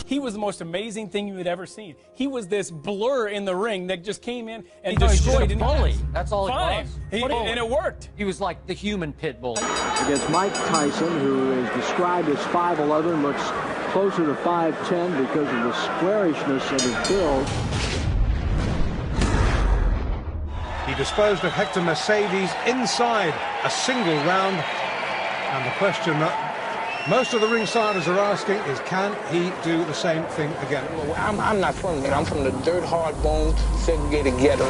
He was the most amazing thing you had ever seen. He was this blur in the ring that just came in and destroyed. He was a bully. That's all it was. And it worked. He was like the human pit bull. Against Mike Tyson, who is described as 5'11", looks closer to 5'10" because of the squarishness of his build. He disposed of Hector Mercedes inside a single round. And the question that most of the ringsiders are asking is, can he do the same thing again? I'm not from there. I'm from the dirt, hard-boned, segregated ghetto.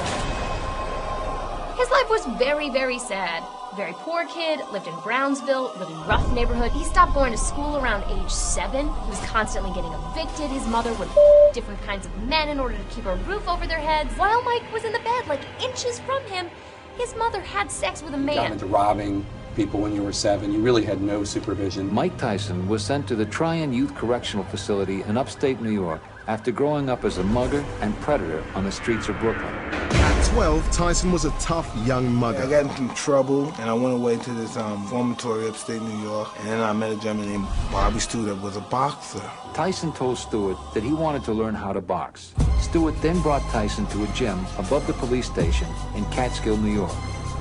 His life was very, very sad. Very poor kid, lived in Brownsville, really rough neighborhood. He stopped going to school around age 7. He was constantly getting evicted. His mother would different kinds of men in order to keep a roof over their heads. While Mike was in the bed, like inches from him, his mother had sex with a man. Got into robbing people when you were 7. You really had no supervision. Mike Tyson was sent to the Tryon Youth Correctional Facility in upstate New York after growing up as a mugger and predator on the streets of Brooklyn. At 12, Tyson was a tough young mugger. I got into trouble, and I went away to this reformatory upstate New York, and then I met a gentleman named Bobby Stewart that was a boxer. Tyson told Stewart that he wanted to learn how to box. Stewart then brought Tyson to a gym above the police station in Catskill, New York,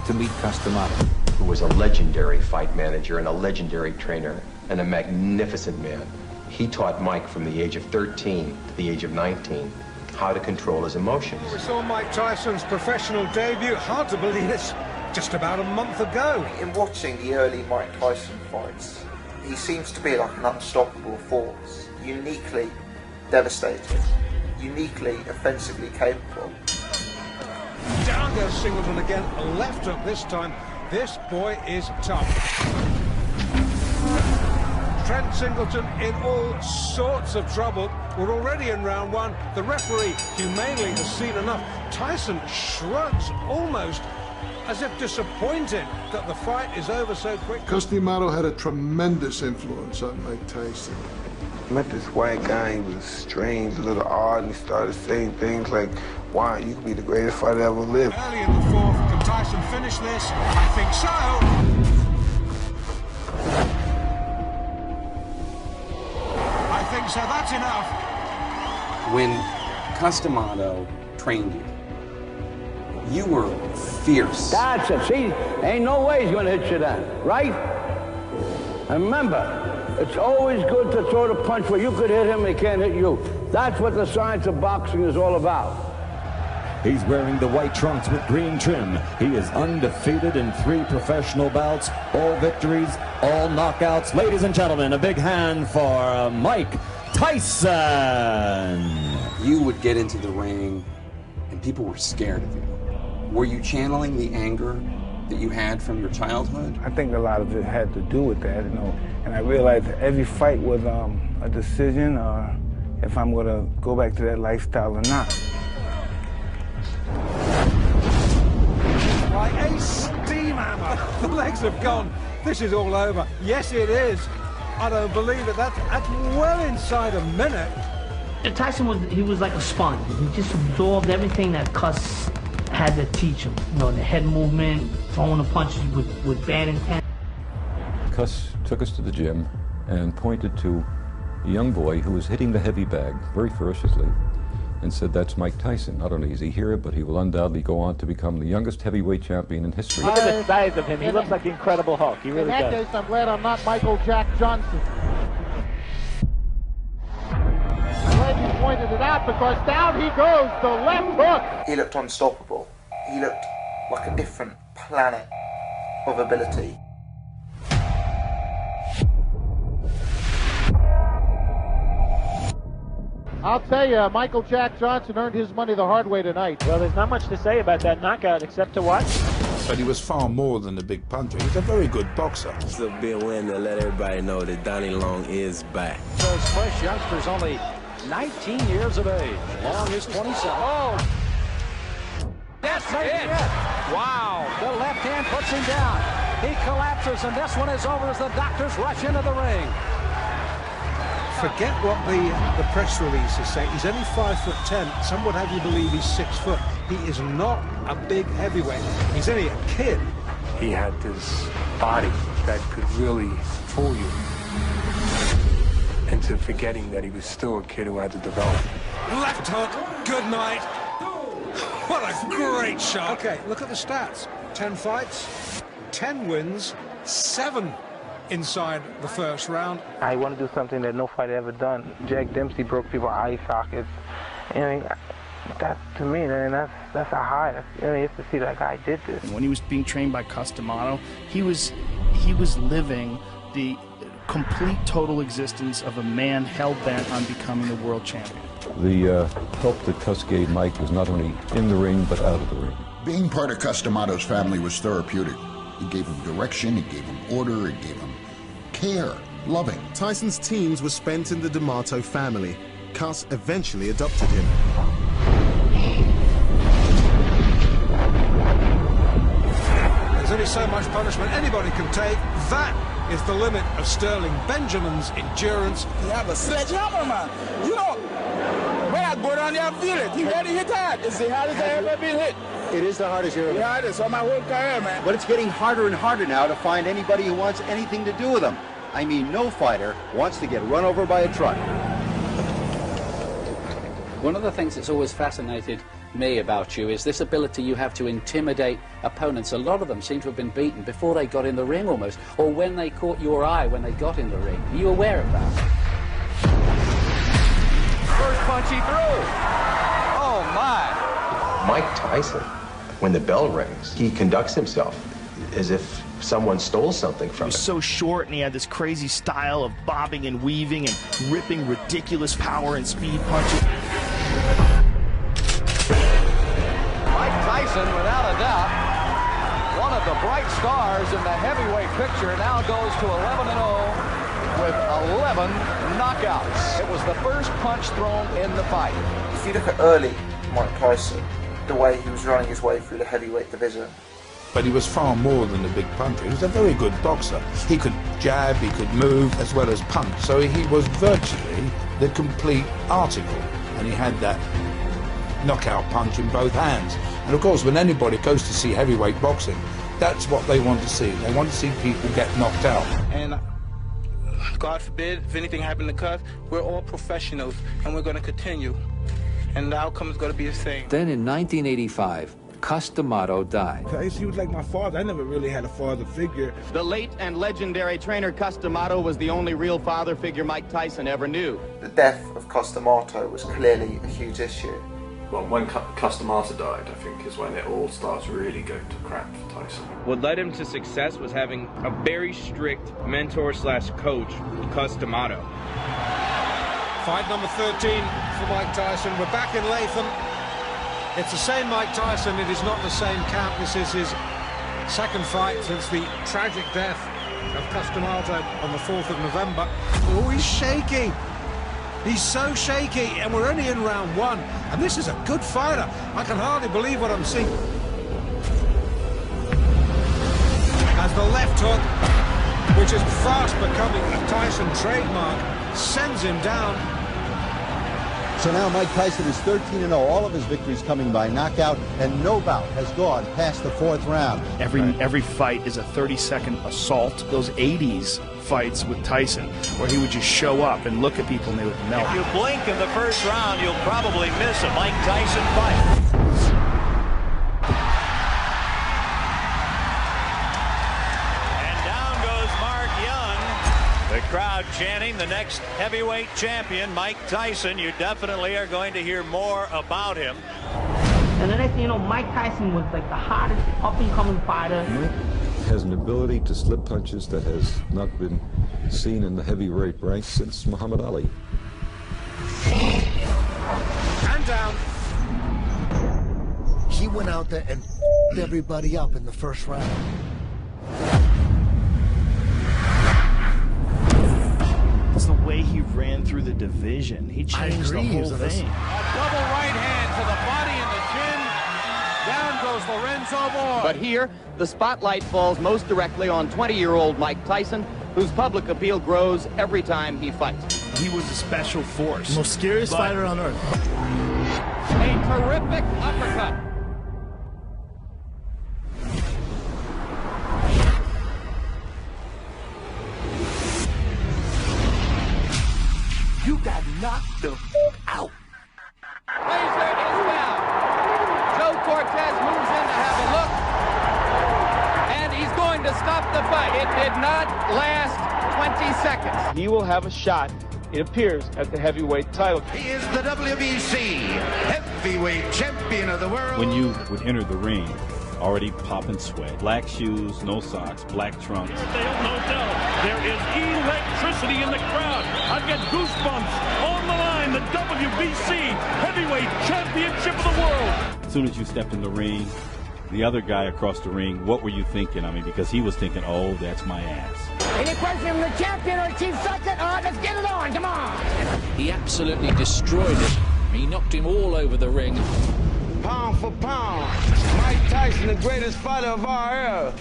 to meet Customato, who was a legendary fight manager and a legendary trainer and a magnificent man. He taught Mike from the age of 13 to the age of 19 how to control his emotions. We saw Mike Tyson's professional debut. Hard to believe it's just about a month ago. In watching the early Mike Tyson fights, he seems to be like an unstoppable force, uniquely devastating, uniquely offensively capable. Down goes Singleton again, left hook this time. This boy is tough. Trent Singleton in all sorts of trouble. We're already in round 1. The referee humanely has seen enough. Tyson shrugs almost as if disappointed that the fight is over so quick. Customato had a tremendous influence on Mike Tyson. I met this white guy. He was strange, a little odd, and he started saying things like, wow, you could be the greatest fighter ever lived. Early in the 4th, can Tyson finish this? I think so. I think so, that's enough. When Customato trained you, you were fierce. That's it. See, ain't no way he's going to hit you then, right? And remember, it's always good to throw the punch where you could hit him, he can't hit you. That's what the science of boxing is all about. He's wearing the white trunks with green trim. He is undefeated in 3 professional bouts, all victories, all knockouts. Ladies and gentlemen, a big hand for Mike Tyson. You would get into the ring and people were scared of you. Were you channeling the anger that you had from your childhood? I think a lot of it had to do with that, you know. And I realized that every fight was a decision, or if I'm going to go back to that lifestyle or not. Like a steam hammer. The legs have gone. This is all over. Yes, it is. I don't believe it. That's well inside a minute. Tyson was like a sponge. He just absorbed everything that Cuss had to teach him. You know, the head movement, throwing the punches with bad intent. Cuss took us to the gym and pointed to a young boy who was hitting the heavy bag very ferociously and said, that's Mike Tyson. Not only is he here, but he will undoubtedly go on to become the youngest heavyweight champion in history. Look at the size of him. He looks like the Incredible Hulk. He really does. In that case, I'm glad I'm not Michael Jack Johnson. I'm glad you pointed it out, because down he goes, the left hook. He looked unstoppable. He looked like a different planet of ability. I'll tell you, Michael Jack Johnson earned his money the hard way tonight. Well, there's not much to say about that knockout except to watch. But he was far more than a big puncher. He's a very good boxer. Still be a win to let everybody know that Donnie Long is back. Those fresh youngsters, only 19 years of age. Long is 27. Oh! That's it! Wow! The left hand puts him down. He collapses, and this one is over as the doctors rush into the ring. Forget what the press releases say. He's only 5'10". Some would have you believe he's 6 foot. He is not a big heavyweight. He's only a kid. He had this body that could really fool you and to forgetting that he was still a kid who had to develop. Left hook, good night. What a great shot. Okay, look at the stats. 10 fights, 10 wins, 7 inside the first round. I want to do something that no fighter ever done. Jack Dempsey broke people's eye sockets. That to me, man, that's a high. It's to see that guy did this. When he was being trained by Customato, he was living the complete total existence of a man hell-bent on becoming the world champion. The help that Cus gave Mike was not only in the ring, but out of the ring. Being part of Customato's family was therapeutic. It gave him direction, it gave him order, it gave him care, loving. Tyson's teens were spent in the D'Amato family. Cus eventually adopted him. There's only so much punishment anybody can take. That is the limit of Sterling Benjamin's endurance. You have a sledgehammer, man. You know, when I go down there, I feel it. You ready to hit hard? It's the hardest I ever been hit. It is the hardest you've ever been. The hardest on my whole career, man. But it's getting harder and harder now to find anybody who wants anything to do with them. I mean, no fighter wants to get run over by a truck. One of the things that's always fascinated me about you is this ability you have to intimidate opponents. A lot of them seem to have been beaten before they got in the ring almost, or when they caught your eye when they got in the ring. Are you aware of that? First punch he threw. Oh, my. Mike Tyson, when the bell rings, he conducts himself as if someone stole something from him. He was so short, and he had this crazy style of bobbing and weaving and ripping ridiculous power and speed punches. Mike Tyson, without a doubt, one of the bright stars in the heavyweight picture, now goes to 11-0 with 11 knockouts. It was the first punch thrown in the fight. If you look at early Mike Tyson, the way he was running his way through the heavyweight division, But he was far more than a big puncher. He was a very good boxer. He could jab, he could move, as well as punch. So he was virtually the complete article. And he had that knockout punch in both hands. And of course, when anybody goes to see heavyweight boxing, that's what they want to see. They want to see people get knocked out. And God forbid, if anything happened to Cus, we're all professionals, and we're going to continue. And the outcome is going to be the same. Then in 1985, Cus D'Amato died. He was like my father. I never really had a father figure. The late and legendary trainer Cus D'Amato was the only real father figure Mike Tyson ever knew. the death of Cus D'Amato was clearly a huge issue. Well, when Cus D'Amato died, I think, is when it all starts really going to crap for Tyson. What led him to success was having a very strict mentor/coach, Cus D'Amato. Fight number 13 for Mike Tyson. We're back in Latham. It's the same Mike Tyson. It is not the same camp. This is his second fight since the tragic death of Cus D'Amato on the 4th of November. Oh, he's shaking. He's so shaky, and we're only in round one. And this is a good fighter. I can hardly believe what I'm seeing. As the left hook, which is fast becoming a Tyson trademark, sends him down. So now Mike Tyson is 13-0, all of his victories coming by knockout, and no bout has gone past the 4th round. Every fight is a 30-second assault. Those 80s fights with Tyson, where he would just show up and look at people and they would melt. If you blink in the first round, you'll probably miss a Mike Tyson fight. The crowd chanting the next heavyweight champion, Mike Tyson. You definitely are going to hear more about him. And the next thing you know, Mike Tyson was like the hottest up-and-coming fighter. Mike has an ability to slip punches that has not been seen in the heavyweight ranks since Muhammad Ali. And down. He went out there and everybody up in the first round. It's the way he ran through the division. He changed the whole thing. A double right hand to the body and the chin. Down goes Lorenzo Moore. But here, the spotlight falls most directly on 20-year-old Mike Tyson, whose public appeal grows every time he fights. He was a special force. The most scariest fighter on earth. A terrific uppercut. You got knocked the out. Razor is down. Joe Cortez moves in to have a look. And he's going to stop the fight. It did not last 20 seconds. He will have a shot, it appears, at the heavyweight title. He is the WBC heavyweight champion of the world. When you would enter the ring, already popping sweat, black shoes, no socks, black trunks. There is electricity in the crowd. I've got goosebumps. On the line, the WBC Heavyweight Championship of the world. As soon as you stepped in the ring, the other guy across the ring, what were you thinking? I mean, because he was thinking, oh, that's my ass. Any question from the champion or chief second? All right, let's get it on. Come on. He absolutely destroyed him. He knocked him all over the ring. Pound for pound, Mike Tyson, the greatest fighter of our era.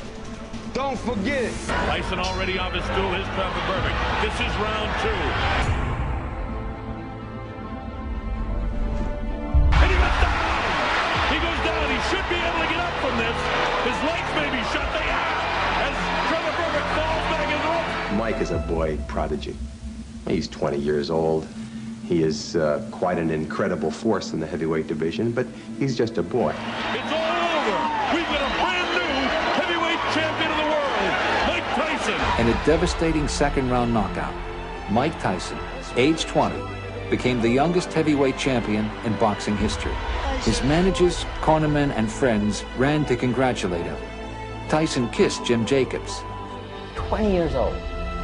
Don't forget it. Tyson already on his stool. His traffic perfect. This is round 2. And he went down. He goes down. He should be able to get up from this. His legs may be shut. They are. As Trevor Burbick falls back in the rope. Mike is a boy prodigy. He's 20 years old. He is quite an incredible force in the heavyweight division, but he's just a boy. It's all over. We've got a brand new heavyweight champion of the world, Mike Tyson. In a devastating second-round knockout, Mike Tyson, age 20, became the youngest heavyweight champion in boxing history. His managers, cornermen, and friends ran to congratulate him. Tyson kissed Jim Jacobs. 20 years old.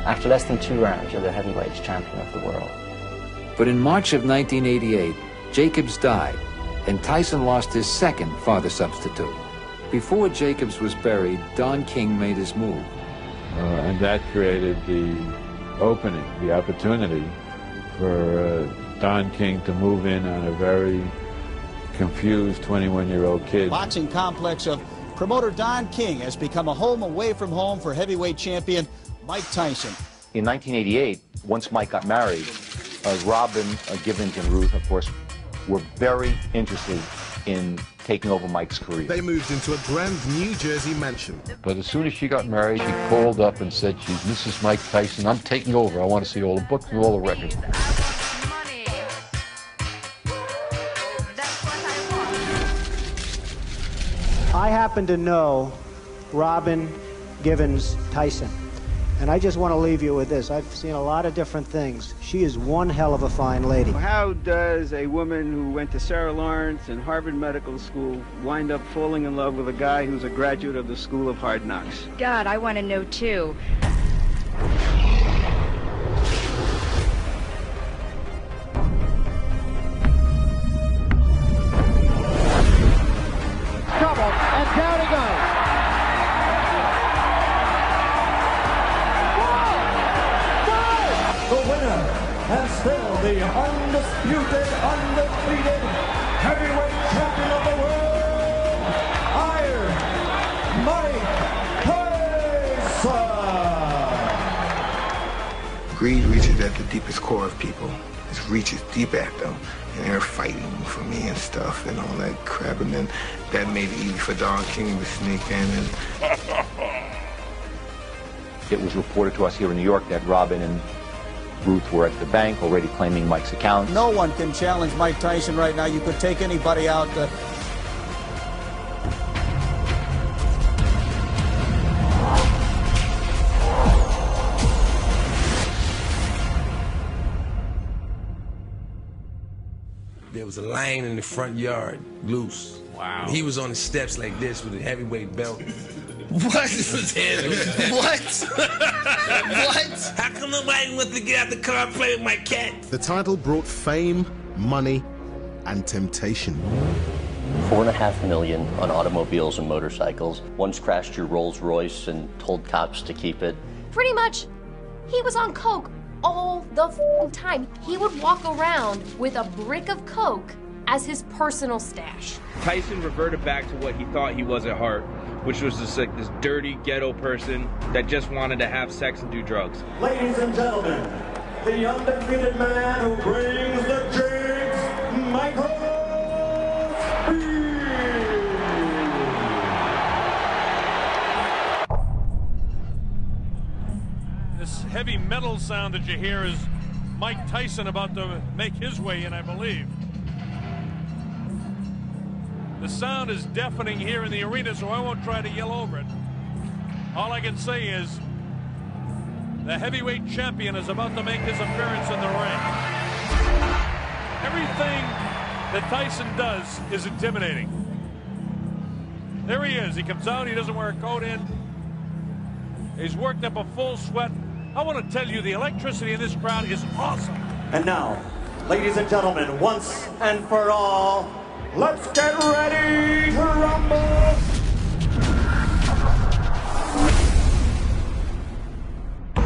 After less than 2 rounds, you're the heavyweight champion of the world. But in March of 1988, Jacobs died, and Tyson lost his second father substitute. Before Jacobs was buried, Don King made his move. And that created the opening, the opportunity for Don King to move in on a very confused 21-year-old kid. Boxing complex of promoter Don King has become a home away from home for heavyweight champion Mike Tyson. In 1988, once Mike got married, Robin, Givens, and Ruth, of course, were very interested in taking over Mike's career. They moved into a grand New Jersey mansion. But as soon as she got married, she called up and said, "This is Mike Tyson. I'm taking over. I want to see all the books and all the records." I happen to know Robin Givens Tyson. And I just want to leave you with this. I've seen a lot of different things. She is one hell of a fine lady. How does a woman who went to Sarah Lawrence and Harvard Medical School wind up falling in love with a guy who's a graduate of the School of Hard Knocks? God, I want to know too. Trouble, and down he goes. The winner, and still the undisputed, undefeated heavyweight champion of the world, Iron Mike Tyson. Greed reaches at the deepest core of people. It reaches deep at them, and they're fighting for me and stuff and all that crap. And then that made it easy for Don King to sneak in and. It was reported to us here in New York that Robin and Ruth were at the bank already claiming Mike's account. No one can challenge Mike Tyson right now. You could take anybody out. There was a line in the front yard, loose. Wow. He was on the steps like this with a heavyweight belt. What was it? What? What? How come nobody wants to get out the car and play with my cat? The title brought fame, money, and temptation. $4.5 million on automobiles and motorcycles. Once crashed your Rolls Royce and told cops to keep it. Pretty much, he was on coke all the time. He would walk around with a brick of coke as his personal stash. Tyson reverted back to what he thought he was at heart, which was just like this dirty ghetto person that just wanted to have sex and do drugs. Ladies and gentlemen, the undefeated man who brings the jigs, Michael This heavy metal sound that you hear is Mike Tyson about to make his way in, I believe. The sound is deafening here in the arena, so I won't try to yell over it. All I can say is the heavyweight champion is about to make his appearance in the ring. Everything that Tyson does is intimidating. There he is. He comes out. He doesn't wear a coat in. He's worked up a full sweat. I want to tell you, the electricity in this crowd is awesome. And now, ladies and gentlemen, once and for all, let's get ready to rumble!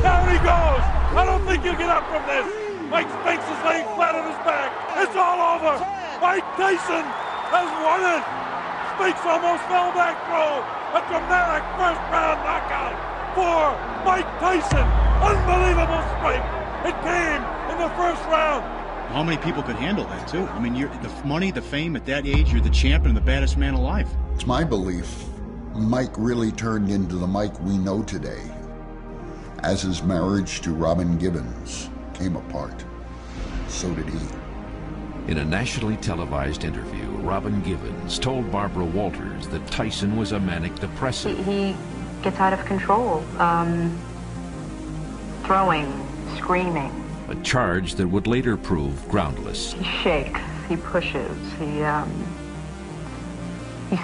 Down he goes! I don't think he'll get up from this! Mike Spinks is laying flat on his back. It's all over! Mike Tyson has won it! Spinks almost fell back through a dramatic first-round knockout for Mike Tyson. Unbelievable strength. It came in the first round. How many people could handle that, too? I mean, you're the money, the fame, at that age, you're the champion, the baddest man alive. It's my belief Mike really turned into the Mike we know today as his marriage to Robin Givens came apart. So did he. In a nationally televised interview, Robin Givens told Barbara Walters that Tyson was a manic depressive. He gets out of control, throwing, screaming. A charge that would later prove groundless. He shakes, he pushes, he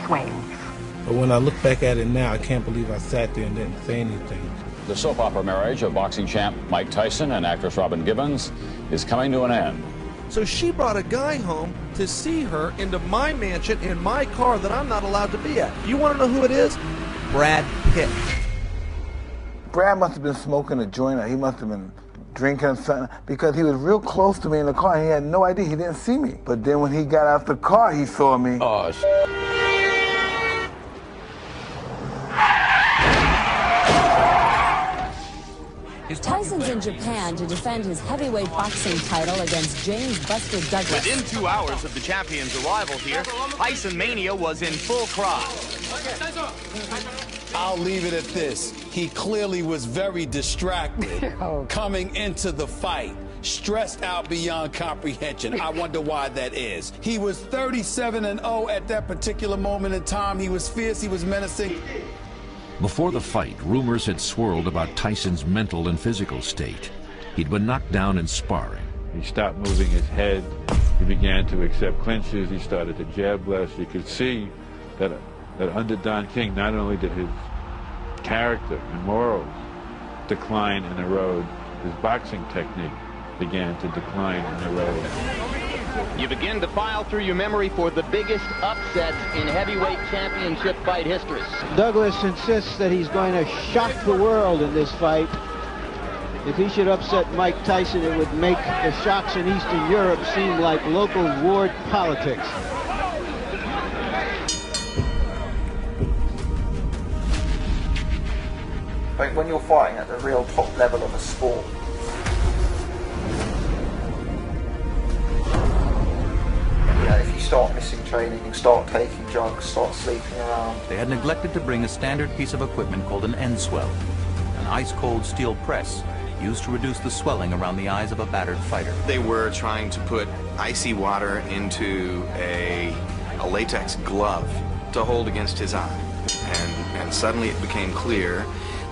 swings. But when I look back at it now, I can't believe I sat there and didn't say anything. The soap opera marriage of boxing champ Mike Tyson and actress Robin Givens is coming to an end. So she brought a guy home to see her into my mansion in my car that I'm not allowed to be at. You want to know who it is? Brad Pitt. Brad must have been smoking a joint, or he must have been drinking something, because he was real close to me in the car and he had no idea. He didn't see me. But then when he got out the car, he saw me. Oh, Tyson's in Japan to defend his heavyweight boxing title against James Buster Douglas. Within 2 hours of the champion's arrival here, Tyson Mania was in full cry. I'll leave it at this. He clearly was very distracted coming into the fight. Stressed out beyond comprehension. I wonder why that is. He was 37-0 at that particular moment in time. He was fierce, he was menacing. Before the fight, rumors had swirled about Tyson's mental and physical state. He'd been knocked down in sparring. He stopped moving his head. He began to accept clinches. He started to jab less. You could see that under Don King, not only did his character and morals decline and erode, his boxing technique began to decline and erode. You begin to file through your memory for the biggest upsets in heavyweight championship fight history. Douglas insists that he's going to shock the world in this fight. If he should upset Mike Tyson, it would make the shocks in Eastern Europe seem like local ward politics. Like when you're fighting at the real top level of a sport, if you start missing training and start taking drugs, start sleeping around. They had neglected to bring a standard piece of equipment called an end swell, an ice-cold steel press used to reduce the swelling around the eyes of a battered fighter. They were trying to put icy water into a latex glove to hold against his eye. And suddenly it became clear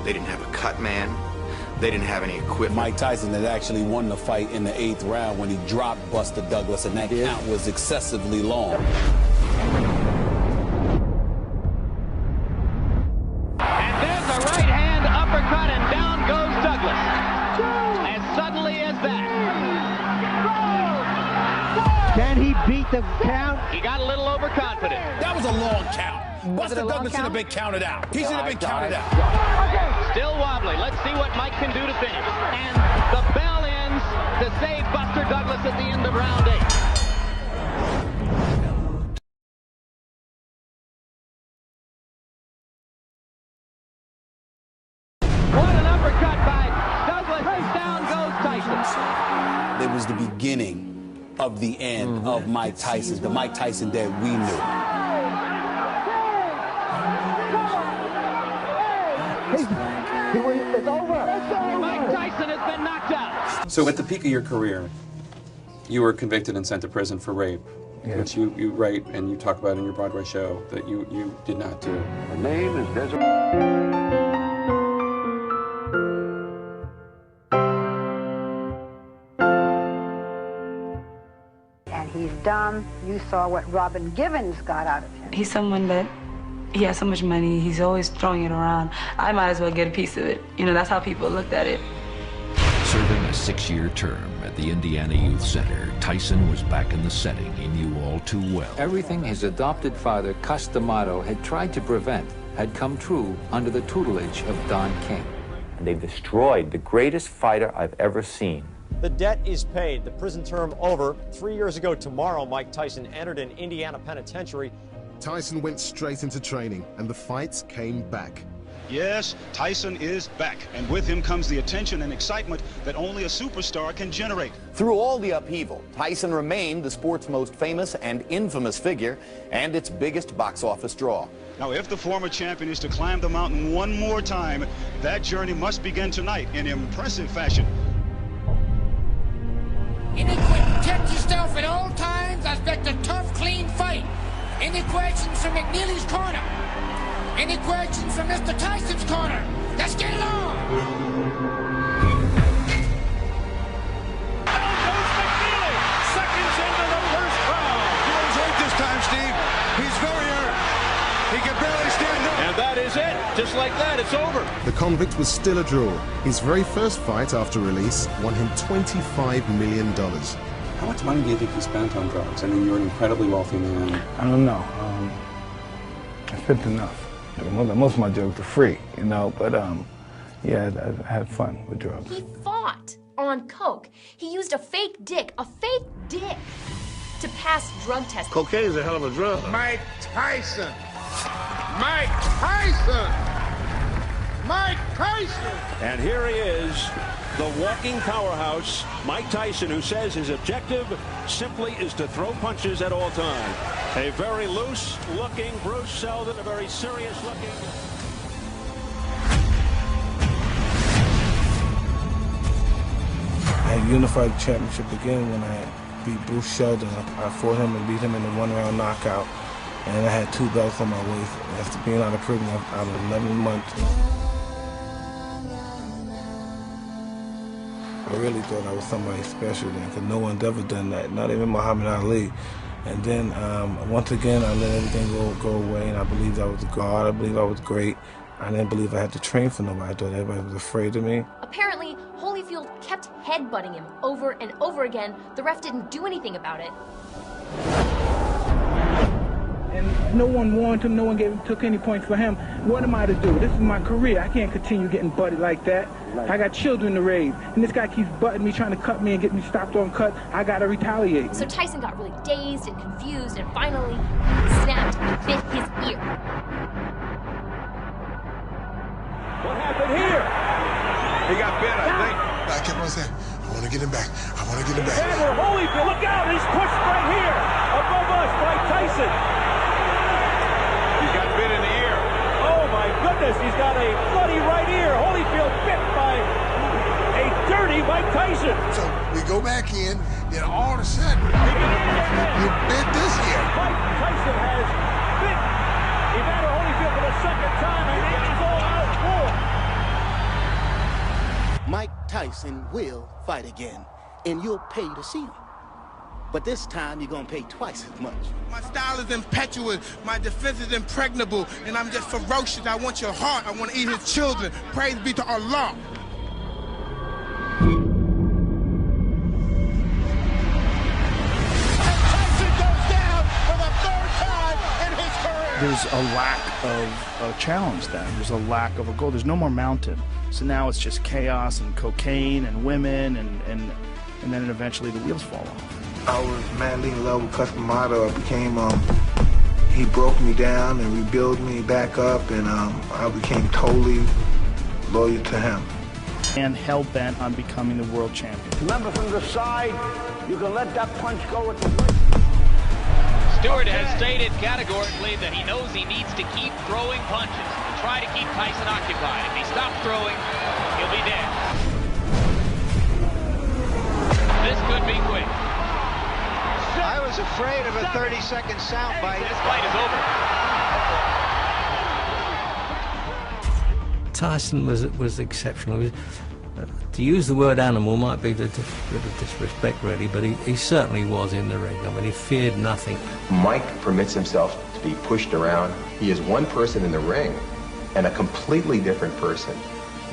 they didn't have a cut man. They didn't have any equipment. Mike Tyson had actually won the fight in the 8th round when he dropped Buster Douglas, and that count was excessively long. And there's a right hand uppercut, and down goes Douglas. As suddenly as that. Can he beat the count? He got a little overconfident. That was a long count. Buster Douglas should have been counted out. He should have been counted out. Still wobbly. Let's see what Mike can do to finish. And the bell ends to save Buster Douglas at the end of round 8. What an uppercut by Douglas. Down goes Tyson. It was the beginning of the end of Mike Tyson, the Mike Tyson that we knew. It's over. Mike Tyson has been knocked death. So at the peak of your career, you were convicted and sent to prison for rape, which you write and you talk about in your Broadway show that you did not do. Her name is Desiree. He's dumb. You saw what Robin Givens got out of him. He's someone that, he has so much money, he's always throwing it around. I might as well get a piece of it. You know, that's how people looked at it. Serving a 6-year term at the Indiana Youth Center, Tyson was back in the setting he knew all too well. Everything his adopted father, Cus D'Amato, had tried to prevent had come true under the tutelage of Don King. And they destroyed the greatest fighter I've ever seen. The debt is paid. The prison term over. 3 years ago tomorrow, Mike Tyson entered an Indiana penitentiary. Tyson went straight into training, and the fights came back. Yes, Tyson is back, and with him comes the attention and excitement that only a superstar can generate. Through all the upheaval, Tyson remained the sport's most famous and infamous figure, and its biggest box office draw. Now, if the former champion is to climb the mountain one more time, that journey must begin tonight in impressive fashion. Protect yourself at all times. I expect a tough, clean fight. Any questions from McNeely's corner? Any questions from Mr. Tyson's corner? Let's get it on! Down goes McNeely. Seconds into the first round. He's hurt this time, Steve. He's very hurt. He can barely stand up. And that is it. Just like that, it's over. The convict was still a draw. His very first fight after release won him $25 million. How much money do you think you spent on drugs? I mean, you're an incredibly wealthy man. I don't know. I spent enough. Most of my drugs are free, you know, but yeah, I had fun with drugs. He fought on coke. He used a fake dick to pass drug tests. Cocaine's a hell of a drug. Mike Tyson. Mike Tyson. Mike Tyson. And here he is, the walking powerhouse, Mike Tyson, who says his objective simply is to throw punches at all times. A very loose-looking Bruce Seldon, a very serious-looking... I had unified the championship again when I beat Bruce Seldon. I fought him and beat him in a one-round knockout. And I had 2 belts on my waist. After being out of prison out of 11 months. I really thought I was somebody special then, because no one's ever done that, not even Muhammad Ali. And then once again, I let everything go away, and I believed I was a god. I believed I was great. I didn't believe I had to train for nobody. I thought everybody was afraid of me. Apparently, Holyfield kept headbutting him over and over again. The ref didn't do anything about it. And no one warned him, no one took any points for him. What am I to do? This is my career. I can't continue getting butted like that. I got children to raise, and this guy keeps butting me, trying to cut me and get me stopped on cut. I gotta retaliate. So Tyson got really dazed and confused, and finally snapped and bit his ear. What happened here? He got bit, I think. I kept on saying, I want to get him back. I want to get him back. Hammer, Holyfield, look out! He's pushed right here, above us by Tyson. He got bit in the ear. Oh my goodness, he's got a bloody right ear. Holyfield bit by a dirty Mike Tyson. So we go back in, then all of a sudden, you bit this ear. Mike Tyson has bit Evander Holyfield for the second time, and it is all out for. Mike Tyson will fight again, and you'll pay to see him. But this time, you're going to pay twice as much. My style is impetuous, my defense is impregnable, and I'm just ferocious. I want your heart, I want to eat his children. Praise be to Allah. Tyson goes down for the 3rd time in his career. There's a lack of a challenge then. There's a lack of a goal. There's no more mountain. So now it's just chaos and cocaine and women, and then eventually the wheels fall off. I was madly in love with Cus D'Amato. I became, he broke me down and rebuilt me back up, and I became totally loyal to him. And hell-bent on becoming the world champion. Remember, from the side, you can let that punch go at the weight. Stewart has stated categorically that he knows he needs to keep throwing punches to try to keep Tyson occupied. If he stops throwing, he'll be dead. This could be quick. I was afraid of a 30-second soundbite. This fight is over. Tyson was exceptional. To use the word animal might be a bit of disrespect, really, but he certainly was in the ring. I mean, he feared nothing. Mike permits himself to be pushed around. He is one person in the ring and a completely different person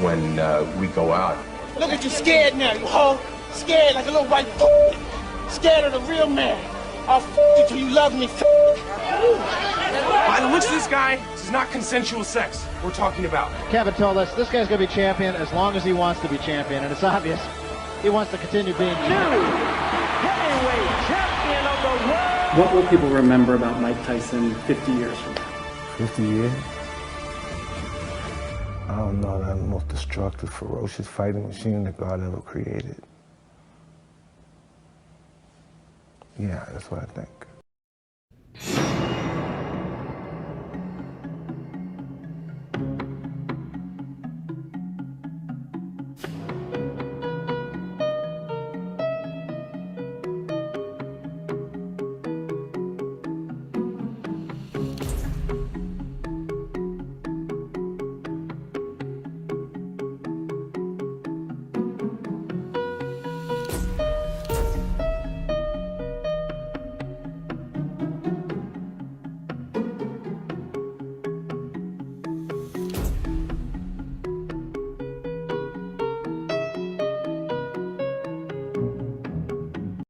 when we go out. Look at you scared now, you hoe. Scared like a little white fool. Scared of the real man. I'll you till you love me. By the looks of this guy, this is not consensual sex we're talking about. Kevin told us this guy's going to be champion as long as he wants to be champion, and it's obvious he wants to continue being champion. Heavyweight champion of the world. What will people remember about Mike Tyson 50 years from now? 50 years? I don't know, the most destructive, ferocious fighting machine that God ever created. Yeah, that's what I think.